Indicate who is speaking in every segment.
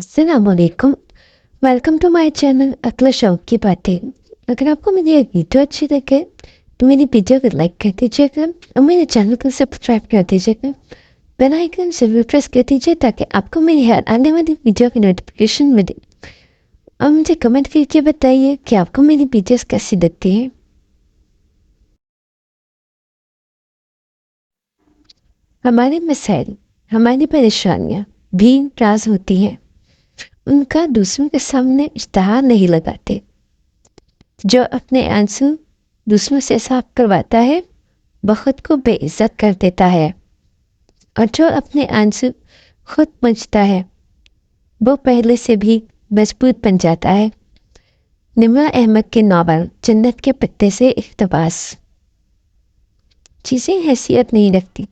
Speaker 1: السلام علیکم، welcome to my channel اکلا شوق کی باتیں۔ اگر آپ کو میری ویڈیو اچھی لگے تو میری ویڈیو کو لائک کر دیجیے گا اور میرے چینل کو سبسکرائب کر دیجیے گا، بیل آئیکن سے بھی پریس کر دیجیے تاکہ آپ کو میری ہر آنے والی ویڈیو کی نوٹیفیکیشن ملے۔ اور مجھے کمنٹ کر کے بتائیے کہ آپ کو میری ویڈیوز کیسی لگتی ہیں۔ ہمارے مسائل، ہماری پریشانیاں بھی راز ہوتی ہیں، ان کا دوسروں کے سامنے اشتہار نہیں لگاتے۔ جو اپنے آنسو دوسروں سے صاف کرواتا ہے وہ خود کو بے عزت کر دیتا ہے، اور جو اپنے آنسو خود پوچھتا ہے وہ پہلے سے بھی مضبوط بن جاتا ہے۔ نمرہ احمد کے ناول جنت کے پتے سے اقتباس۔ چیزیں حیثیت نہیں رکھتی،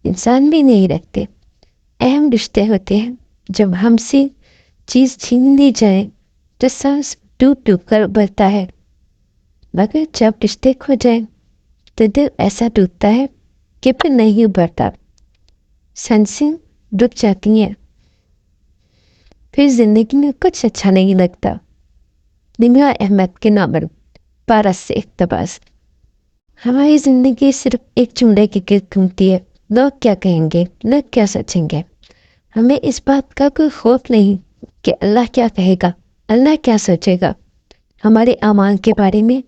Speaker 1: انسان بھی نہیں رکھتے۔ اہم رشتے ہوتے ہیں، جب ہم سے چیز چھین لی جائے تو سانس ٹوٹ ٹوٹ کر ابھرتا ہے، مگر جب رشتے کھو جائیں تو دل ایسا ٹوٹتا ہے کہ پھر نہیں ابھرتا۔ سانسیں رک جاتی ہیں، پھر زندگی میں کچھ اچھا نہیں لگتا۔ نمرہ احمد کے ناول پارس سے اقتباس۔ ہماری زندگی صرف ایک چمڑے کے گرد گھومتی ہے، لوگ کیا کہیں گے، لوگ کیا سوچیں گے۔ ہمیں اس بات کا کوئی خوف نہیں کہ اللہ کیا کہے گا، اللہ کیا سوچے گا۔ ہمارے اعمال کے بارے میں